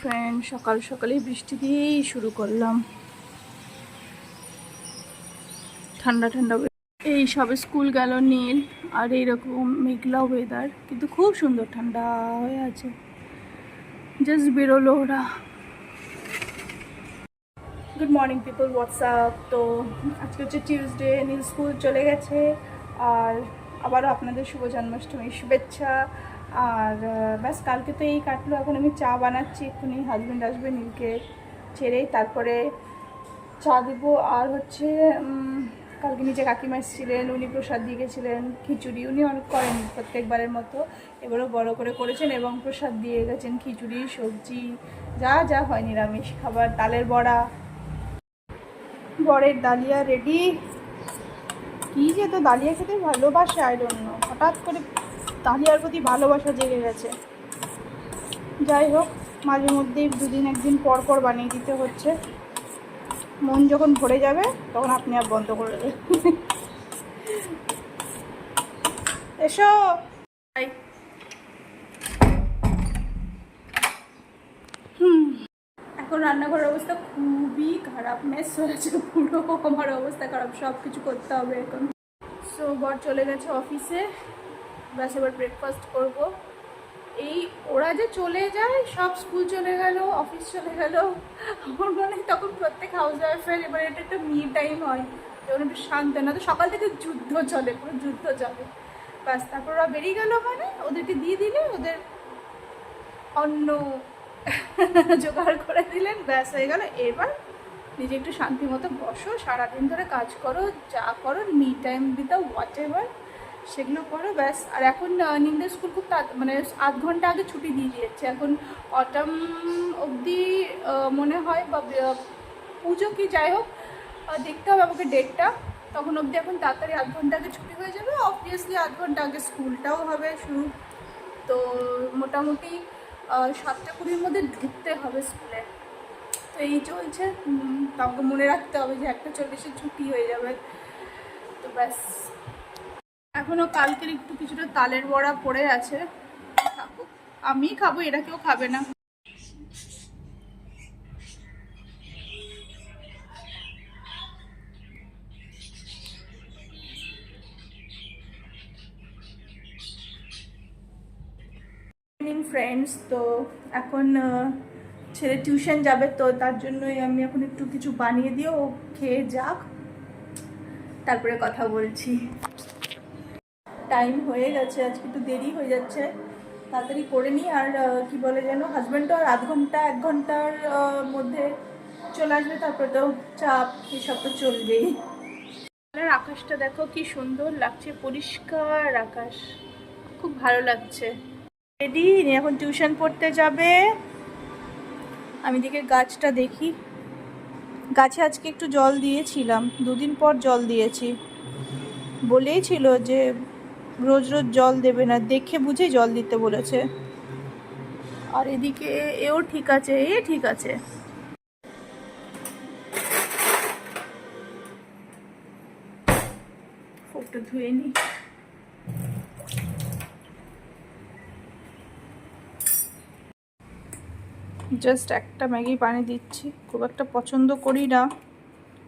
Friend, সকাল সকালেই বৃষ্টি দিয়েই শুরু করলাম। ঠান্ডা ঠান্ডা এই সবে স্কুল গেল নীল, আর এইরকম মেঘলা ওয়েদার, কিন্তু খুব সুন্দর ঠান্ডা হয়ে আছে। জাস্ট বেরোলো ওরা। Good morning people, WhatsApp. তো আজকে হচ্ছে টিউসডে, নীল স্কুল চলে গেছে। আর আবারও আপনাদের শুভ জন্মাষ্টমীর শুভেচ্ছা। আর ব্যাস, কালকে তো এই কাটলো। এখন আমি চা বানাচ্ছি, এক্ষুনি হাজব্যান্ড আসবে নীলকে ছেড়েই, তারপরে চা দিব। আর হচ্ছে কালকে নিচে কাকিমা এসেছিলেন, উনি প্রসাদ দিয়ে গেছিলেন খিচুড়ি। উনি অনেক করেন প্রত্যেকবারের মতো, এবারও বড় করে করেছেন এবং প্রসাদ দিয়ে গেছেন খিচুড়ি, সবজি, যা যা হয় নিরামিষ খাবার, তালের বড়া। বরের ডালিয়া রেডি। কী যে তো ডালিয়া খেতে ভালোবাসে, আই ডোন্ট নো, হঠাৎ করে ডালিয়ার প্রতি ভালোবাসা জেগে গেছে। যাই হোক, মাঝে মধ্যেই দুদিন একদিন পর পর বানিয়ে দিতে হচ্ছে। মন যখন ভরে যাবে তখন আপনি আর বন্ধ করে দেবে। এসো। এখন রান্নাঘরের অবস্থা খুবই খারাপ, মেস হয়েছে পুরো। আমার অবস্থা খারাপ, সব কিছু করতে হবে এখন। সো বর চলে গেছে অফিসে, ব্যাস এবার ব্রেকফাস্ট করব। এই ওরা যে চলে যায়, সব স্কুল চলে গেল, অফিস চলে গেল, আমার মনে হয় তখন প্রত্যেক হাউস ওয়াইফের এবার এটা একটা মি টাইম হয়, যখন একটু শান্ত, না তো সকাল থেকে যুদ্ধ চলে, পুরো যুদ্ধ চলে। ব্যাস, তারপর ওরা বেরিয়ে গেল, মানে ওদেরকে দিয়ে দিলে, ওদের অন্য জোগাড় করে দিলেন, ব্যাস হয়ে গেল। এবার নিজে একটু শান্তি মতো বসো, সারাদিন ধরে কাজ করো, যা করো, মি টাইম বিতাও, হোয়াট এভার, সেগুলো করো, ব্যাস। আর এখন নিন্দের স্কুল খুব মানে 8 ঘন্টা আগে ছুটি দিয়ে দিয়েছে এখন, অটাম অবধি মনে হয়, বা পুজো কি যাই হোক, দেখতে হবে আমাকে ডেটটা, তখন অবধি এখন তাড়াতাড়ি 8 ঘন্টা আগে ছুটি হয়ে যাবে। অবভিয়াসলি 8 ঘন্টা আগে স্কুলটাও হবে শুরু। তো মোটামুটি 7টা 20-র মধ্যে ঢুকতে হবে স্কুলে। তো এই চলছে। কাউকে মনে রাখতে হবে যে 1টা 40-এ ছুটি হয়ে যাবে। তো ব্যাস, এখনও কালকের একটু কিছুটা তালের বড়া পড়ে আছে, খাবো। আমি খাবো, এরা কেউ খাবে না। ফ্রেন্ডস, তো এখন ছেলে টিউশন যাবে, তো তার জন্যই আমি এখন একটু কিছু বানিয়ে দিও, ও খেয়ে যাক, তারপরে কথা বলছি। টাইম হয়ে গেছে, আজকে একটু দেরি হয়ে যাচ্ছে, তাড়াতাড়ি করে নিই। আর কি বলে যেন, হাজব্যান্ডও আর 1 ঘন্টার মধ্যে চলে আসবে, তারপরে তো চাপ, এসব তো চলবেই। আকাশটা দেখো কি সুন্দর লাগছে, পরিষ্কার আকাশ, খুব ভালো লাগছে। রেডি, এখন টিউশন পড়তে যাবে। আমি দিকে গাছটা দেখি, গাছে আজকে একটু জল দিয়েছিলাম, 2 দিন পর জল দিয়েছি। বলেই ছিল যে রোজ রোজ জল দেবে না, দেখে বুঝে জল দিতে বলেছে। আর এদিকে এও ঠিক আছে, ঠিক আছে। ফোকটা ধুয়ে নি। জাস্ট একটা ম্যাগি পানি দিচ্ছি, খুব একটা পছন্দ করি না,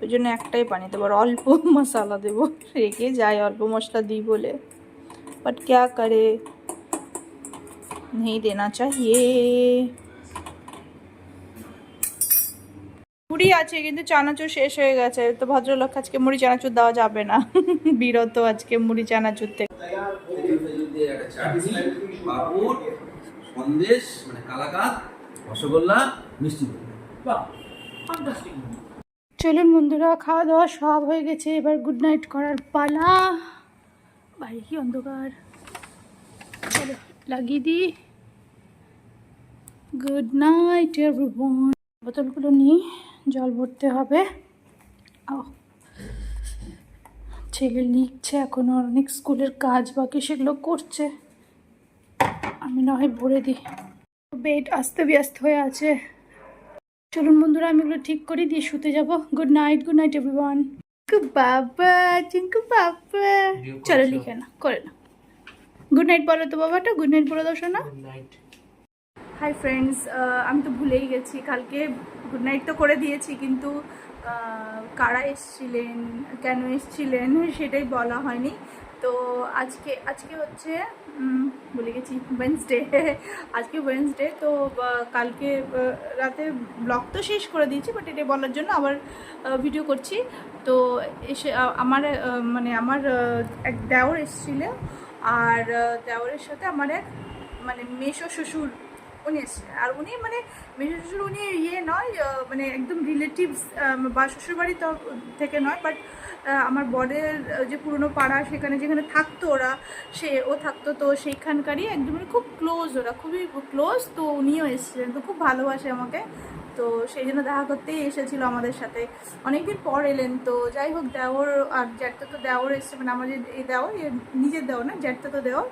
ওই জন্য একটাই পানি দেবো, আর অল্প মশলা দেবো, রেখে যাই অল্প মশলা দিই বলে, বাট ক্যা করে, नहीं देना चाहिए। মুড়ি আছে কিন্তু চানাচুর শেষ হয়ে গেছে, তো ভদ্রলোক আজকে মুড়ি চানাচুর দেওয়া যাবে না, বিরত আজকে মুড়ি চানাচুর থেকে। সন্দেশ মানে কালাকাঁদ, রসগোল্লা, মিষ্টি। চলুন বন্ধুরা, খাওয়া দাওয়া সব হয়ে গেছে, এবার গুড নাইট করার পালা। বাইরে কি অন্ধকার, চলো লাগিয়ে দিই। Good night everyone. বোতলগুলো নিয়ে জল ভরতে হবে। ছেলে লিখছে, এখনো অনেক স্কুলের কাজ বাকি, সেগুলো করছে, আমি না হয় ভরে দিই। বেড আস্তে ব্যস্ত হয়ে আছে। চলুন বন্ধুরা, আমি এগুলো ঠিক করে দিয়ে শুতে যাবো। Good night everyone. বাবা, চিঙ্কু বাবা, চলো লিখে না, করে না। গুড নাইট বলো তো বাবাটা, গুড নাইট বলে দাও শোনা। হাই ফ্রেন্ডস, আমি তো ভুলেই গেছি, কালকে গুড নাইট তো করে দিয়েছি, কিন্তু কারা এসছিলেন, কেন এসছিলেন সেটাই বলা হয়নি। তো আজকে হচ্ছে ভুলে গেছি, ওয়েডনেসডে। আজকে ওয়েডনেসডে, তো কালকে রাতে ব্লগ তো শেষ করে দিয়েছি, বাট এটা বলার জন্য আবার ভিডিও করছি। তো এসে আমার মানে আমার এক দেওর এসেছিল, আর দেওরের সাথে আমার এক মানে মেসো শ্বশুর উনি এসছে। আর উনি মানে মেসো শ্বশুর উনি নয়, মানে একদম রিলেটিভস বা শ্বশুরবাড়ি তো থেকে নয়, বাট আমার বরের যে পুরনো পাড়া সেখানে যেখানে থাকতো ওরা, ও থাকতো, তো সেইখানকারই একদম মানে খুব ক্লোজ, ওরা খুবই ক্লোজ। তো উনিও এসেছিলেন, তো খুব ভালোবাসে আমাকে, তো সেই জন্য দেখা করতেই এসেছিলো আমাদের সাথে, অনেকদিন পর এলেন। তো যাই হোক, দেওর আর জ্যাঠতো তো দেওর এসছে, মানে আমার যে এই দেওর নিজের দেওর না, জ্যাঠতো তো দেওর,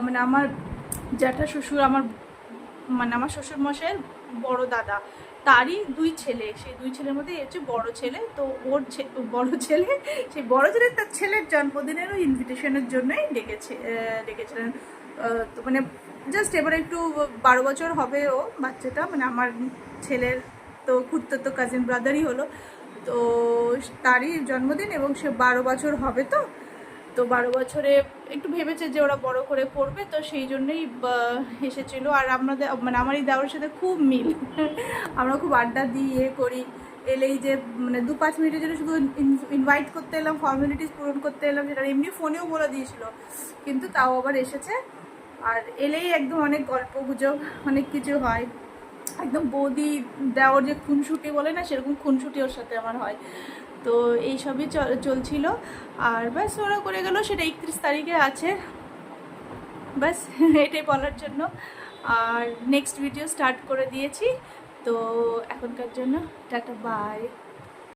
মানে আমার জ্যাঠা শ্বশুর, মানে আমার শ্বশুরমশাইয়ের বড় দাদা, তারই দুই ছেলে, সেই দুই ছেলের মধ্যে হচ্ছে বড় ছেলে। তো ওর বড় ছেলে, সেই বড় ছেলে তার ছেলের জন্মদিনেরও ইনভিটেশনের জন্যই ডেকেছিলেন। তো মানে জাস্ট এবার একটু 12 বছর হবে ও বাচ্চাটা, মানে আমার ছেলের তো খুঁড়তো কাজিন ব্রাদারই হলো। তো তারই জন্মদিন এবং সে 12 বছর হবে। তো 12 বছরে একটু ভেবেছে যে ওরা বড় করে করবে, তো সেই জন্যই এসেছিল। আর আমাদের মানে আমার এই দেওয়ার সাথে খুব মিল, আমরা খুব আড্ডা দিই, করি। এলেই যে মানে 2-5 মিনিটের জন্য শুধু ইনভাইট করতে এলাম, ফর্মালিটিস পূরণ করতে এলাম, সেটা এমনি ফোনেও বলে দিয়েছিল, কিন্তু তাও আবার এসেছে। আর এলেই একদম অনেক গল্প গুজব, অনেক কিছু হয়, একদম বৌদি দেওয়ার যে খুনসুটি বলে না, সেরকম খুনসুটি ওর সাথে আমার হয়। তো এইসবই চলছিল। আর ব্যাস ওরা করে গেল, সেটা 31 তারিখে আছে, ব্যাস এটাই বলার জন্য। আর নেক্সট ভিডিও স্টার্ট করে দিয়েছি, তো এখনকার জন্য টাটা, বাই।